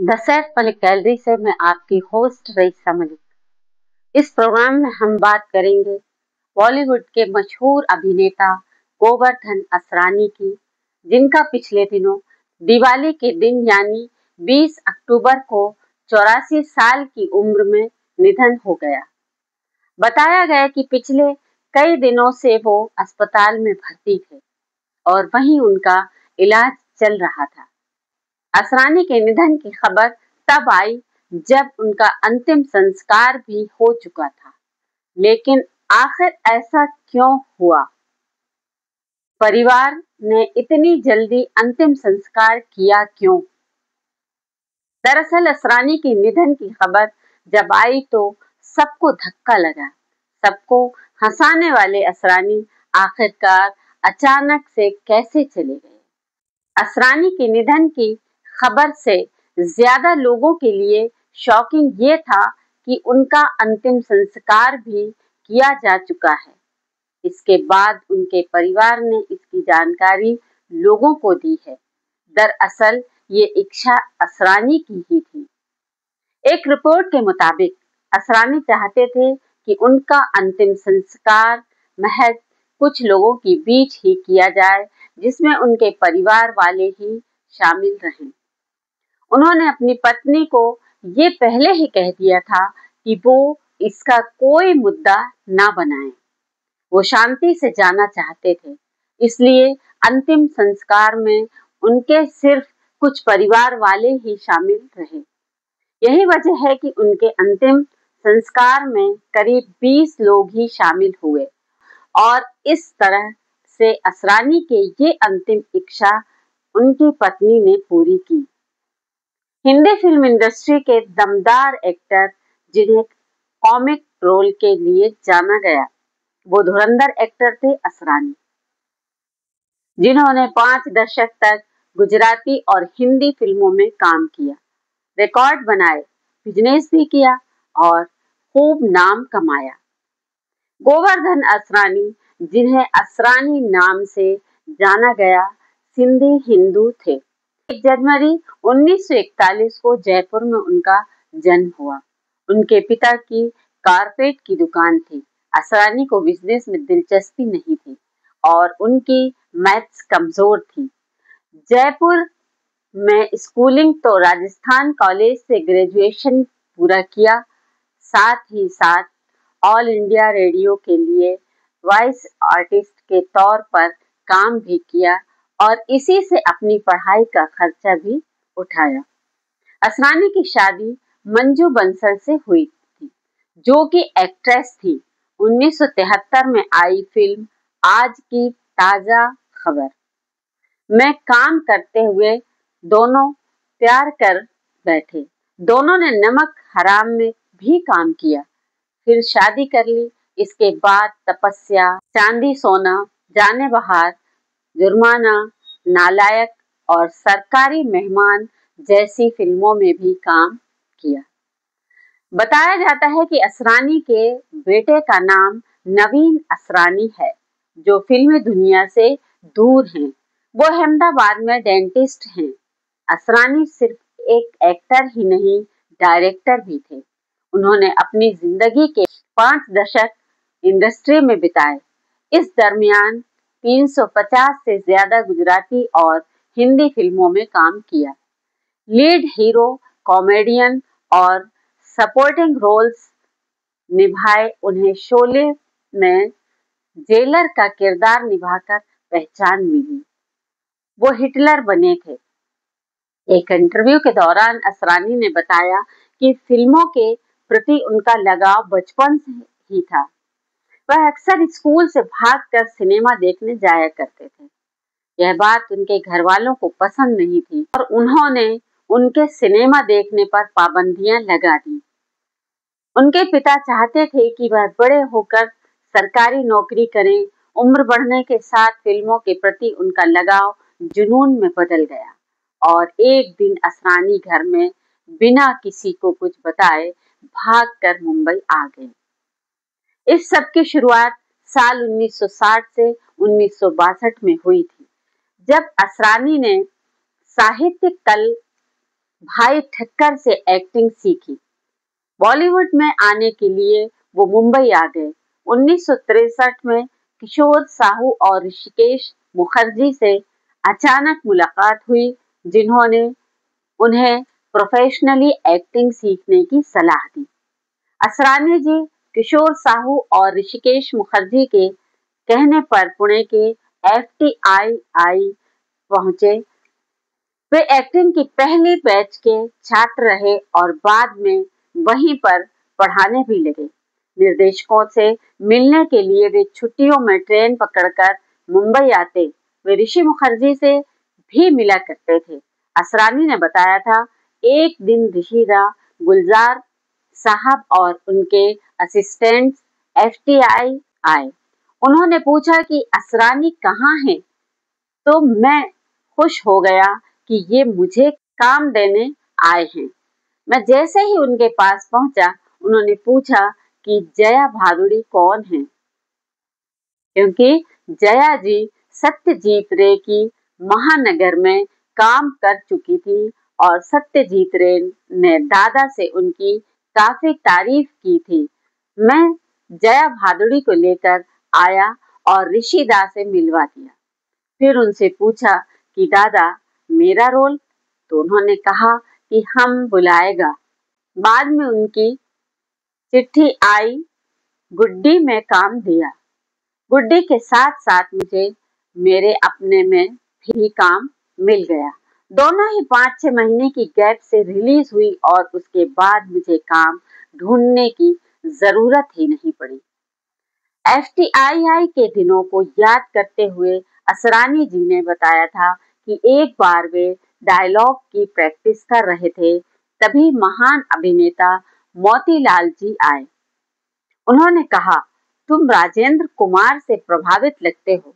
The set Malik gallery से मैं आपकी होस्ट रईसा मलिक। इस प्रोग्राम में हम बात करेंगे बॉलीवुड के मशहूर अभिनेता गोवर्धन असरानी की, जिनका पिछले दिनों दिवाली के दिन यानी 20 अक्टूबर को 84 साल की उम्र में निधन हो गया। बताया गया कि पिछले कई दिनों से वो अस्पताल में भर्ती थे और वहीं उनका इलाज चल रहा था। असरानी के निधन की खबर तब आई जब उनका अंतिम संस्कार भी हो चुका था, लेकिन आखिर ऐसा क्यों हुआ? परिवार ने इतनी जल्दी अंतिम संस्कार किया क्यों? दरअसल असरानी के निधन की खबर जब आई तो सबको धक्का लगा। सबको हंसाने वाले असरानी आखिरकार अचानक से कैसे चले गए? असरानी के निधन की खबर से ज्यादा लोगों के लिए शॉकिंग ये था कि उनका अंतिम संस्कार भी किया जा चुका है। इसके बाद उनके परिवार ने इसकी जानकारी लोगों को दी है। दरअसल ये इच्छा असरानी की ही थी। एक रिपोर्ट के मुताबिक असरानी चाहते थे कि उनका अंतिम संस्कार महज कुछ लोगों के बीच ही किया जाए, जिसमें उनके परिवार वाले ही शामिल रहें। उन्होंने अपनी पत्नी को ये पहले ही कह दिया था कि वो इसका कोई मुद्दा ना बनाएं। वो शांति से जाना चाहते थे, इसलिए अंतिम संस्कार में उनके सिर्फ कुछ परिवार वाले ही शामिल रहे। यही वजह है कि उनके अंतिम संस्कार में करीब 20 लोग ही शामिल हुए और इस तरह से असरानी के ये अंतिम इच्छा उनकी पत्नी ने पूरी की। हिंदी फिल्म इंडस्ट्री के दमदार एक्टर जिन्हें कॉमिक रोल के लिए जाना गया, वो धुरंधर एक्टर थे असरानी, जिन्होंने 5 दशक तक गुजराती और हिंदी फिल्मों में काम किया, रिकॉर्ड बनाए, बिजनेस भी किया और खूब नाम कमाया। गोवर्धन असरानी, जिन्हें असरानी नाम से जाना गया, सिंधी हिंदू थे। 1 जनवरी 1941 को जयपुर में उनका जन्म हुआ। उनके पिता की कारपेट की दुकान थी। असरानी को बिजनेस में दिलचस्पी नहीं थी और उनकी मैथ्स कमजोर थी। जयपुर में स्कूलिंग तो राजस्थान कॉलेज से ग्रेजुएशन पूरा किया, साथ ही साथ ऑल इंडिया रेडियो के लिए वॉइस आर्टिस्ट के तौर पर काम भी किया और इसी से अपनी पढ़ाई का खर्चा भी उठाया। असरानी की शादी मंजू बंसल से हुई थी, जो कि एक्ट्रेस थी। 1973 में आई फिल्म आज की ताजा खबर में काम करते हुए दोनों प्यार कर बैठे। दोनों ने नमक हराम में भी काम किया, फिर शादी कर ली। इसके बाद तपस्या, चांदी सोना, जाने बहार, जुर्माना, नालायक और सरकारी मेहमान जैसी फिल्मों में भी काम किया। बताया जाता है कि असरानी के बेटे का नाम नवीन असरानी है, जो फिल्मी दुनिया से दूर हैं। वो अहमदाबाद में डेंटिस्ट हैं। असरानी सिर्फ एक एक्टर ही नहीं, डायरेक्टर भी थे। उन्होंने अपनी जिंदगी के 5 दशक इंडस्ट्री में बिताए। इस दरमियान 350 से ज्यादा गुजराती और हिंदी फिल्मों में काम किया। लीड हीरो, कॉमेडियन और सपोर्टिंग रोल्स निभाए। उन्हें शोले में जेलर का किरदार निभाकर पहचान मिली। वो हिटलर बने थे। एक इंटरव्यू के दौरान असरानी ने बताया कि फिल्मों के प्रति उनका लगाव बचपन से ही था। वह अक्सर स्कूल से भागकर सिनेमा देखने जाया करते थे। यह बात उनके घर वालों को पसंद नहीं थी और उन्होंने उनके सिनेमा देखने पर पाबंदियां लगा दी। उनके पिता चाहते थे कि वह बड़े होकर सरकारी नौकरी करें। उम्र बढ़ने के साथ फिल्मों के प्रति उनका लगाव जुनून में बदल गया और एक दिन असरानी घर में बिना किसी को कुछ बताए भागकर मुंबई आ गए। इस सब की शुरुआत साल 1960 से 1962 में हुई थी, जब असरानी ने साहित्यिक कल भाई ठक्कर से एक्टिंग सीखी। बॉलीवुड में आने के लिए वो मुंबई आ गए। 1963 में किशोर साहू और ऋषिकेश मुखर्जी से अचानक मुलाकात हुई, जिन्होंने उन्हें प्रोफेशनली एक्टिंग सीखने की सलाह दी। असरानी जी किशोर साहू और ऋषिकेश मुखर्जी के कहने पर पुणे के FTII पहुंचे। वे एक्टिंग की पहली बैच के छात्र रहे और बाद में वहीं पर पढ़ाने भी लगे। निर्देशकों से मिलने के लिए वे छुट्टियों में ट्रेन पकड़कर मुंबई आते। वे ऋषि मुखर्जी से भी मिला करते थे। असरानी ने बताया था, एक दिन ऋषिदा गुलजार साहब और उनके असिस्टेंट्स FTI आए। उन्होंने पूछा कि असरानी कहाँ हैं, तो मैं खुश हो गया कि ये मुझे काम देने आए हैं। मैं जैसे ही उनके पास पहुंचा, उन्होंने पूछा कि जया भादुड़ी कौन है, क्योंकि जया जी सत्यजीत रे की महानगर में काम कर चुकी थी और सत्यजीत रे ने दादा से उनकी काफी तारीफ की थी। मैं जया भादुड़ी को लेकर आया और ऋषिदा से मिलवा दिया। फिर उनसे पूछा कि दादा मेरा रोल, तो उन्होंने कहा कि हम बुलाएगा। बाद में उनकी चिट्ठी आई, गुड्डी में काम दिया। गुड्डी के साथ साथ मुझे मेरे अपने में भी काम मिल गया। दोनों ही 5-6 महीने की गैप से रिलीज हुई और उसके बाद मुझे काम ढूंढने की जरूरत ही नहीं पड़ी। FTII के दिनों को याद करते हुए असरानी जी ने बताया था कि एक बार वे डायलॉग की प्रैक्टिस कर रहे थे, तभी महान अभिनेता मोतीलाल जी आए। उन्होंने कहा, तुम राजेंद्र कुमार से प्रभावित लगते हो।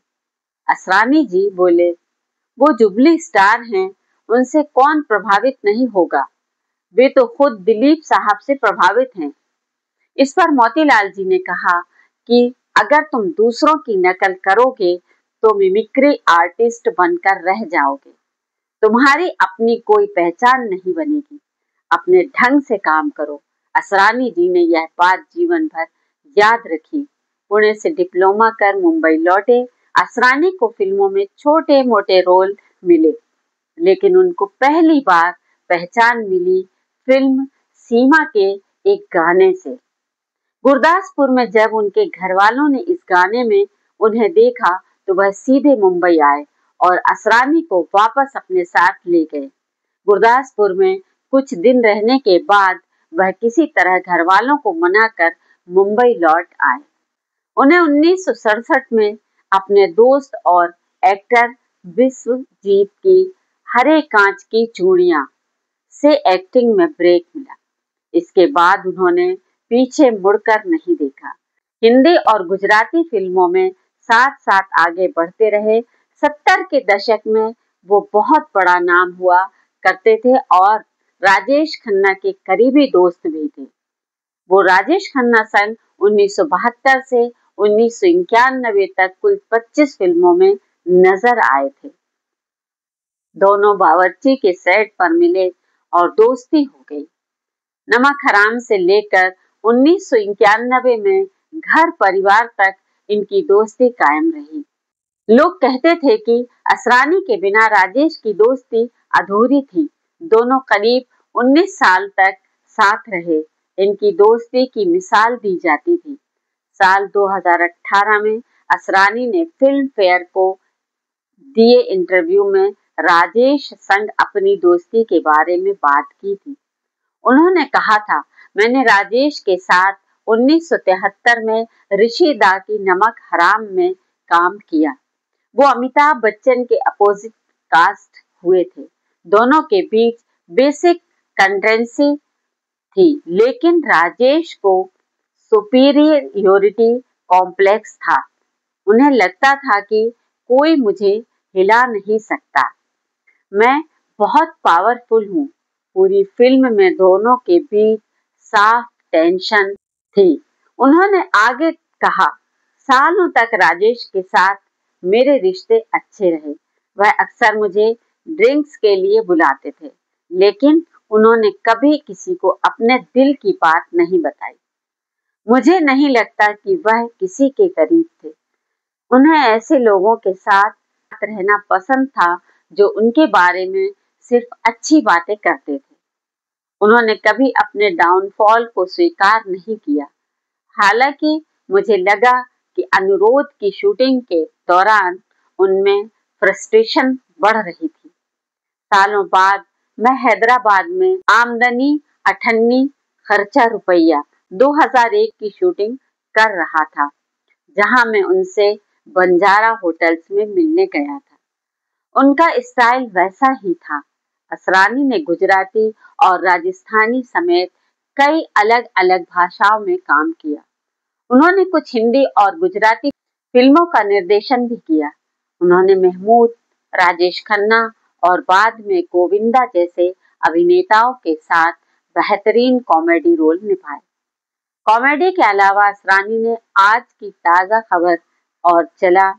असरानी जी बोले, वो जुबली स्टार हैं, उनसे कौन प्रभावित नहीं होगा, वे तो खुद दिलीप साहब से प्रभावित हैं। इस पर मोतीलाल जी ने कहा कि अगर तुम दूसरों की नकल करोगे तो मिमिक्री आर्टिस्ट बनकर रह जाओगे, तुम्हारी अपनी कोई पहचान नहीं बनेगी, अपने ढंग से काम करो। असरानी जी ने यह बात जीवन भर याद रखी। पुणे से डिप्लोमा कर मुंबई लौटे। असरानी को फिल्मों में छोटे मोटे रोल मिले, लेकिन उनको पहली बार पहचान मिली फिल्म सीमा के एक गाने से। गुरदासपुर में जब उनके घर वालों ने इस गाने में उन्हें देखा तो वह सीधे मुंबई आए और असरानी को वापस अपने साथ ले गए। गुरदासपुर में कुछ दिन रहने के बाद वह किसी तरह घर वालों को मनाकर मुंबई लौट आए। उन्हें 1967 में अपने दोस्त और एक्टर विश्वजीत की हरे कांच की चूड़ियां से एक्टिंग में ब्रेक मिला। इसके बाद उन्होंने पीछे मुड़कर नहीं देखा। हिंदी और गुजराती फिल्मों में साथ साथ आगे बढ़ते रहे। 70 के दशक में वो बहुत बड़ा नाम हुआ करते थे और राजेश खन्ना के करीबी दोस्त भी थे। वो राजेश खन्ना सन 1972 से 1991 तक कुल 25 फिल्मों में नजर आए थे। दोनों बावर्ची के सेट पर मिले और दोस्ती हो गई। नमक हराम से लेकर 1991 में घर परिवार तक इनकी दोस्ती कायम रही। लोग कहते थे कि असरानी के बिना राजेश की दोस्ती अधूरी थी। दोनों करीब 19 साल तक साथ रहे। इनकी दोस्ती की मिसाल दी जाती थी। साल 2018 में असरानी ने फिल्म फेयर को दिए इंटरव्यू में राजेश संग अपनी दोस्ती के बारे में बात की थी। उन्होंने कहा था, मैंने राजेश के साथ 1973 में ऋषि दा की नमक हराम में काम किया। वो अमिताभ बच्चन के अपोजिट कास्ट हुए थे। दोनों के बीच बेसिक कंट्रेंसी थी, लेकिन राजेश को सुपीरियोरिटी कॉम्प्लेक्स था। उन्हें लगता था कि कोई मुझे हिला नहीं सकता, मैं बहुत पावरफुल हूँ। पूरी फिल्म में दोनों के बीच साफ टेंशन थी। उन्होंने आगे कहा, सालों तक राजेश के साथ मेरे रिश्ते अच्छे रहे। वह अक्सर मुझे ड्रिंक्स के लिए बुलाते थे, लेकिन उन्होंने कभी किसी को अपने दिल की बात नहीं बताई। मुझे नहीं लगता कि वह किसी के करीब थे। उन्हें ऐसे लोगों के साथ रहना पसंद था जो उनके बारे में सिर्फ अच्छी बातें करते थे। उन्होंने कभी अपने डाउनफॉल को स्वीकार नहीं किया। हालांकि मुझे लगा कि अनुरोध की शूटिंग के दौरान उनमें फ्रस्ट्रेशन बढ़ रही थी। सालों बाद मैं हैदराबाद में आमदनी अठन्नी खर्चा रुपया 2001 की शूटिंग कर रहा था, जहां मैं उनसे बंजारा होटल्स में मिलने गया था। उनका स्टाइल वैसा ही था। असरानी ने गुजराती और राजस्थानी समेत कई अलग अलग भाषाओं में काम किया। उन्होंने कुछ हिंदी और गुजराती फिल्मों का निर्देशन भी किया। उन्होंने महमूद, राजेश खन्ना और बाद में गोविंदा जैसे अभिनेताओं के साथ बेहतरीन कॉमेडी रोल निभाए। कॉमेडी के अलावा असरानी ने आज की ताजा खबर और चला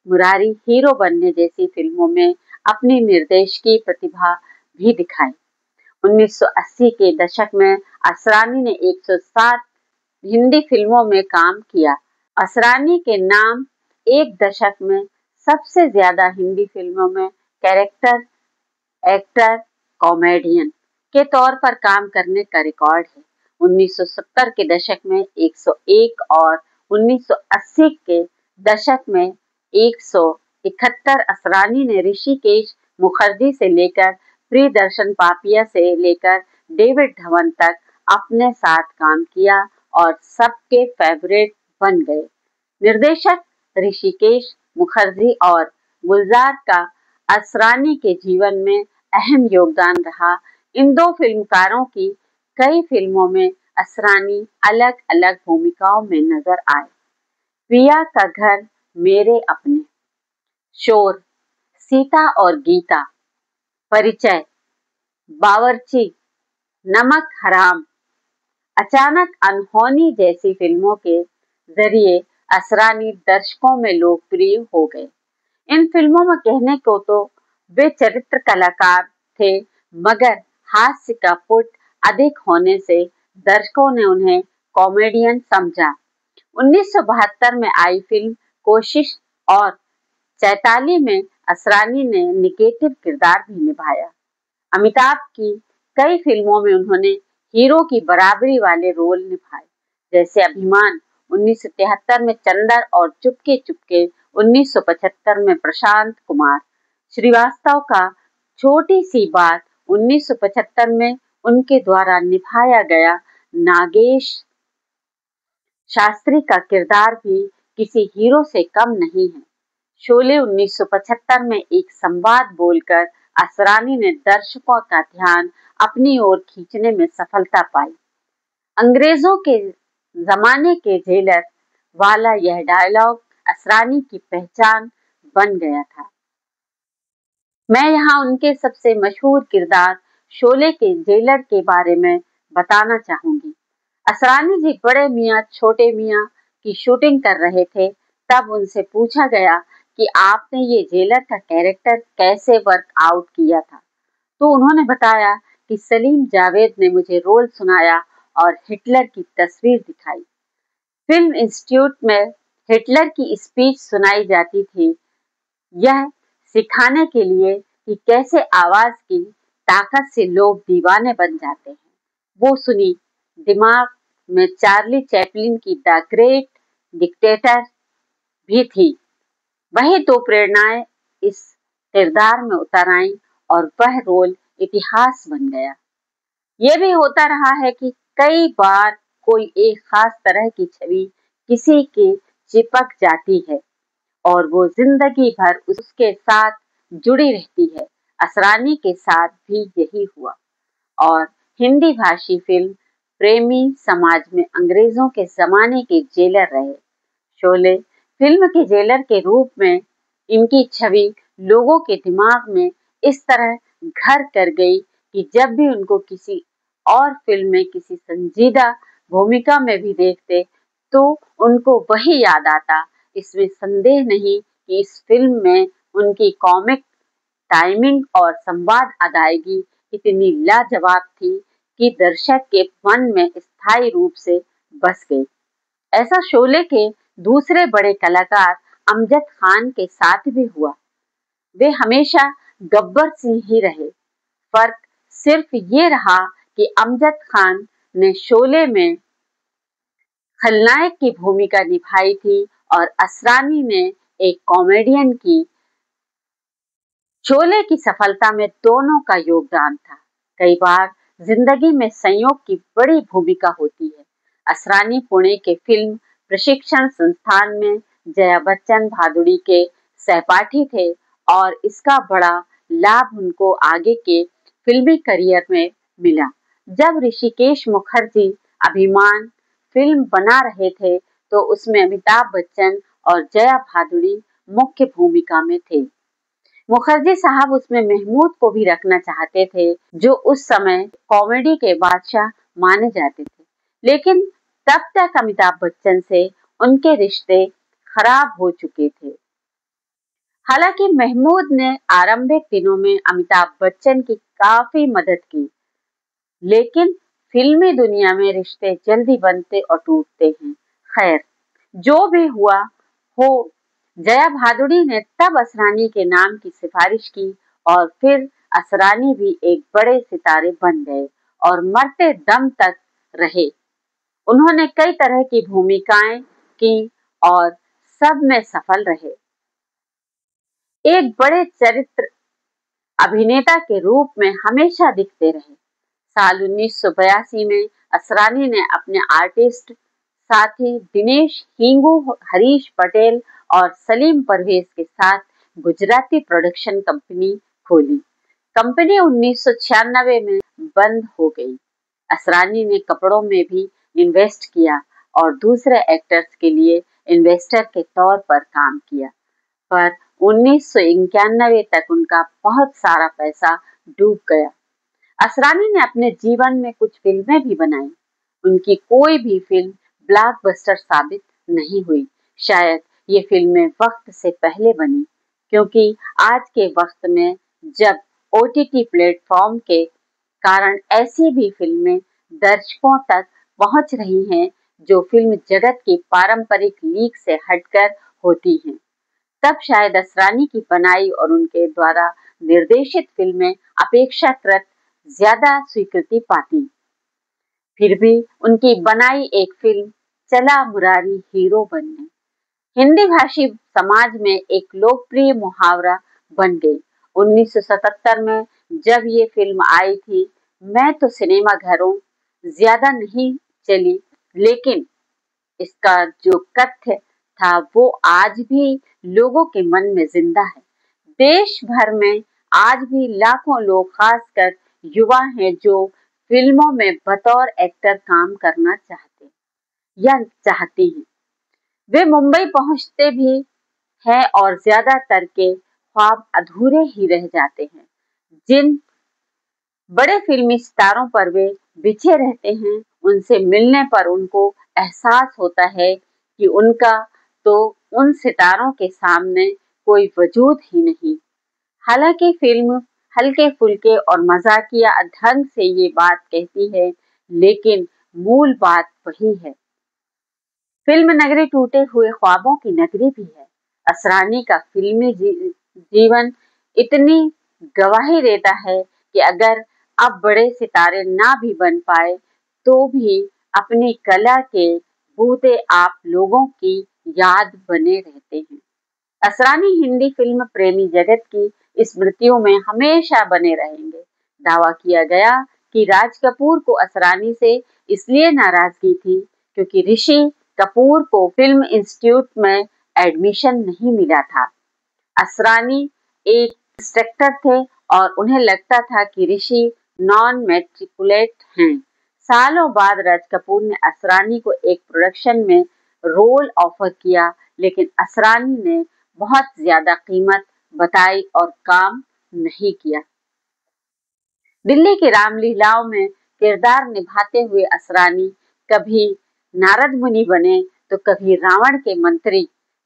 मुरारी हीरो बनने जैसी फिल्मों में अपनी निर्देशकी प्रतिभा भी दिखाई। 1980 के दशक में असरानी ने 107 हिंदी फिल्मों में काम किया। असरानी के नाम एक दशक में सबसे ज्यादा हिंदी फिल्मों में कैरेक्टर एक्टर कॉमेडियन के तौर पर काम करने का रिकॉर्ड है। 1970 के दशक में 101 और 1980 के दशक में 171 असरानी ने ऋषिकेश मुखर्जी से लेकर प्रियदर्शन पापिया से लेकर डेविड धवन तक अपने साथ काम किया और सबके फेवरेट बन गए। निर्देशक ऋषिकेश मुखर्जी और गुलजार का असरानी के जीवन में अहम योगदान रहा। इन दो फिल्मकारों की कई फिल्मों में असरानी अलग अलग भूमिकाओं में नजर आए। पिया का घर, मेरे अपने, शोर, सीता और गीता, परिचय, बावर्ची, नमक हराम, अचानक अनहोनी जैसी फिल्मों के जरिए असरानी दर्शकों में लोकप्रिय हो गए। इन फिल्मों में कहने को तो वे चरित्र कलाकार थे, मगर हास्य का पुट अधिक होने से दर्शकों ने उन्हें कॉमेडियन समझा। 1972 में आई फिल्म कोशिश और चैताली में असरानी ने निगेटिव किरदार भी निभाया। अमिताभ की कई फिल्मों में उन्होंने हीरो की बराबरी वाले रोल निभाए, जैसे अभिमान 1973 में चंदर और चुपके चुपके 1975 में प्रशांत कुमार श्रीवास्तव का छोटी सी बात 1975 में उनके द्वारा निभाया गया नागेश शास्त्री का किरदार भी किसी हीरो से कम नहीं है। शोले 1975 में एक संवाद बोलकर असरानी ने दर्शकों का ध्यान अपनी ओर खींचने में सफलता पाई। अंग्रेजों के जमाने के जेलर वाला यह डायलॉग असरानी की पहचान बन गया था। मैं यहाँ उनके सबसे मशहूर किरदार शोले के जेलर के बारे में बताना चाहूंगी। असरानी जी बड़े मियाँ छोटे मियाँ की शूटिंग कर रहे थे, तब उनसे पूछा गया कि आपने ये जेलर का कैरेक्टर कैसे वर्क आउट किया था, तो उन्होंने बताया कि सलीम जावेद ने मुझे रोल सुनाया और हिटलर की तस्वीर दिखाई। फिल्म इंस्टीट्यूट में हिटलर की स्पीच सुनाई जाती थी, यह सिखाने के लिए कि कैसे आवाज की ताकत से लोग दीवाने बन जाते हैं। वो सुनी। दिमाग में चार्ली चैपलिन की द ग्रेट डिक्टेटर भी थी। वही दो प्रेरणाएं इस किरदार में उतर आई और वह रोल इतिहास बन गया। यह भी होता रहा है कि कई बार कोई एक खास तरह की छवि किसी की चिपक जाती है और वो जिंदगी भर उसके साथ जुड़ी रहती है। असरानी के साथ भी यही हुआ और हिंदी भाषी फिल्म प्रेमी समाज में अंग्रेजों के जमाने के जेलर रहे। शोले फिल्म के जेलर के रूप में इनकी छवि लोगों के दिमाग में इस तरह घर कर गई कि जब भी उनको किसी और फिल्म में किसी संजीदा भूमिका में भी देखते तो उनको वही याद आता। इसमें संदेह नहीं कि इस फिल्म में उनकी कॉमिक टाइमिंग और संवाद अदायगी इतनी लाजवाब थी कि दर्शक के मन में स्थायी रूप से बस गई। ऐसा शोले के दूसरे बड़े कलाकार अमजद खान के साथ भी हुआ। वे हमेशा गब्बर सिंह ही रहे। फर्क सिर्फ ये रहा कि अमजद खान ने शोले में खलनायक की भूमिका निभाई थी और असरानी ने एक कॉमेडियन की। शोले की सफलता में दोनों का योगदान था। कई बार जिंदगी में संयोग की बड़ी भूमिका होती है। असरानी पुणे के फिल्म प्रशिक्षण संस्थान में जया बच्चन भादुड़ी के सहपाठी थे और इसका बड़ा लाभ उनको आगे के फिल्मी करियर में मिला। जब ऋषिकेश मुखर्जी अभिमान फिल्म बना रहे थे तो उसमें अमिताभ बच्चन और जया भादुड़ी मुख्य भूमिका में थे। मुखर्जी साहब उसमें महमूद को भी रखना चाहते थे, जो उस समय कॉमेडी के बादशाह माने जाते थे, लेकिन तब तक अमिताभ बच्चन से उनके रिश्ते खराब हो चुके थे। हालांकि महमूद ने आरंभिक दिनों में अमिताभ बच्चन की काफी मदद की, लेकिन फिल्मी दुनिया में रिश्ते जल्दी बनते और टूटते हैं। खैर, जो भी हुआ हो, जया भादुड़ी ने तब असरानी के नाम की सिफारिश की और फिर असरानी भी एक बड़े सितारे बन गए और मरते दम तक रहे। उन्होंने कई तरह की भूमिकाएं की और सब में सफल रहे। एक बड़े चरित्र अभिनेता के रूप में हमेशा दिखते रहे। साल 1982 में असरानी ने अपने आर्टिस्ट साथी दिनेश हिंगू, हरीश पटेल और सलीम परवेज के साथ गुजराती प्रोडक्शन कंपनी खोली। कंपनी 1996 में बंद हो गई। असरानी ने कपड़ों में भी इन्वेस्ट किया और दूसरे एक्टर्स के लिए इन्वेस्टर के तौर पर काम किया, पर 1991 तक उनका बहुत सारा पैसा डूब गया। असरानी ने अपने जीवन में कुछ फिल्में भी बनाई। उनकी कोई भी फिल्म ब्लॉकबस्टर साबित नहीं हुई। शायद ये फिल्में वक्त से पहले बनी, क्योंकि आज के वक्त में जब OTT प्लेटफॉर्म के कारण ऐसी भी फिल्में दर्शकों तक पहुंच रही हैं जो फिल्म जगत की पारंपरिक लीक से हटकर होती हैं, तब शायद असरानी की बनाई और उनके द्वारा निर्देशित फिल्में अपेक्षाकृत ज्यादा स्वीकृति पाती। फिर भी उनकी बनाई एक फिल्म चला मुरारी हीरो बनने हिंदी भाषी समाज में एक लोकप्रिय मुहावरा बन गई। 1977 में जब ये फिल्म आई थी, मैं तो सिनेमा घरों ज्यादा नहीं चली, लेकिन इसका जो कथ्य था वो आज भी लोगों के मन में जिंदा है। देश भर में आज भी लाखों लोग, खासकर युवा हैं, जो फिल्मों में बतौर एक्टर काम करना चाहते या चाहती हैं। वे मुंबई पहुंचते भी हैं और ज्यादातर के ख्वाब अधूरे ही रह जाते हैं। जिन बड़े फिल्मी सितारों पर वे बिछे रहते हैं, उनसे मिलने पर उनको एहसास होता है कि उनका तो उन सितारों के सामने कोई वजूद ही नहीं। हालांकि फिल्म हल्के फुल्के और मजाकिया ढंग से ये बात कहती है, लेकिन मूल बात वही है। फिल्म नगरी टूटे हुए ख्वाबों की नगरी भी है। असरानी का फिल्मी जीवन इतनी गवाही देता है कि अगर अब बड़े सितारे ना भी बन पाए तो भी अपनी कला के बूते आप लोगों की याद बने रहते हैं। असरानी हिंदी फिल्म प्रेमी जगत की स्मृतियों में हमेशा बने रहेंगे। दावा किया गया कि राज कपूर को असरानी से इसलिए नाराजगी थी क्योंकि ऋषि कपूर को फिल्म इंस्टीट्यूट में एडमिशन नहीं मिला था। असरानी एक इंस्ट्रक्टर थे और उन्हें लगता था कि ऋषि नॉन मैट्रिकुलेट हैं। सालों बाद राज कपूर ने असरानी को एक प्रोडक्शन में रोल ऑफर किया, लेकिन असरानी ने बहुत ज्यादा कीमत बताई और काम नहीं किया। दिल्ली की रामलीलाओं में किरदार निभाते हुए असरानी कभी नारद मुनि बने तो कभी रावण के मंत्री,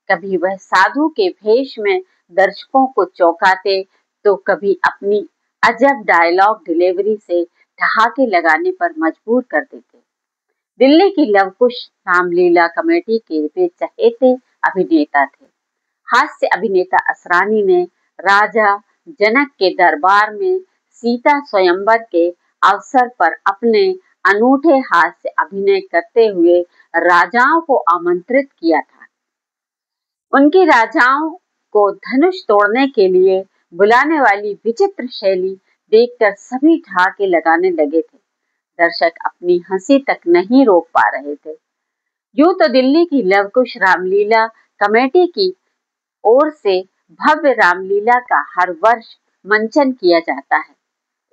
कभी वह साधु के भेष में दर्शकों को चौंकाते तो कभी अपनी अजब डायलॉग डिलीवरी से ठहाके लगाने पर मजबूर कर देते। दिल्ली की लवकुश रामलीला कमेटी के वे चहेते अभिनेता थे। हास्य अभिनेता असरानी ने राजा जनक के दरबार में सीता स्वयंवर के अवसर पर अपने अनूठे हास्य अभिनय करते हुए राजाओं को आमंत्रित किया था। उनकी राजाओं को धनुष तोड़ने के लिए बुलाने वाली विचित्र शैली देखकर सभी ठहाके लगाने लगे थे। दर्शक अपनी हंसी तक नहीं रोक पा रहे थे। यूं तो दिल्ली की लवकुश रामलीला कमेटी की ओर से भव्य रामलीला का हर वर्ष मंचन किया जाता है।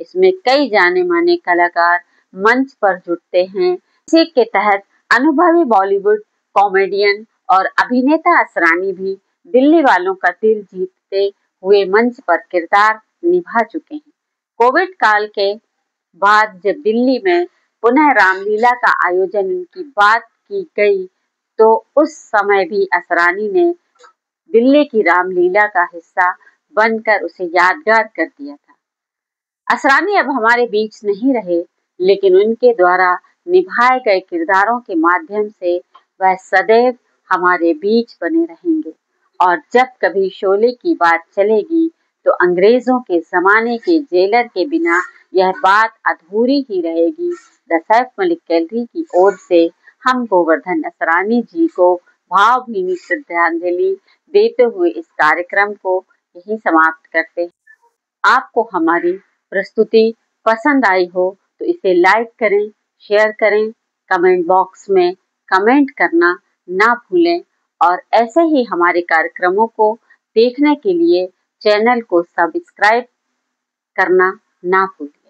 इसमें कई जाने माने कलाकार मंच पर जुटते हैं। इसी के तहत अनुभवी बॉलीवुड कॉमेडियन और अभिनेता असरानी भी दिल्ली वालों का दिल जीतते हुए मंच पर किरदार निभा चुके हैं। कोविड काल के बाद जब दिल्ली में पुनः रामलीला का आयोजन की बात की गई तो उस समय भी असरानी ने दिल्ली की रामलीला का हिस्सा बनकर उसे यादगार कर दिया था। असरानी अब हमारे बीच नहीं रहे, लेकिन उनके द्वारा निभाए गए किरदारों के माध्यम से वह सदैव हमारे बीच बने रहेंगे। और जब कभी शोले की बात चलेगी तो अंग्रेजों के जमाने के जेलर के बिना यह बात अधूरी ही रहेगी। द सैफ मलिक गैलरी की ओर से हम गोवर्धन असरानी जी को भावभीनी श्रद्धांजलि देते हुए इस कार्यक्रम को यही समाप्त करते हैं। आपको हमारी प्रस्तुति पसंद आई हो तो इसे लाइक करें, शेयर करें, कमेंट बॉक्स में कमेंट करना ना भूलें और ऐसे ही हमारे कार्यक्रमों को देखने के लिए चैनल को सब्सक्राइब करना ना भूलें।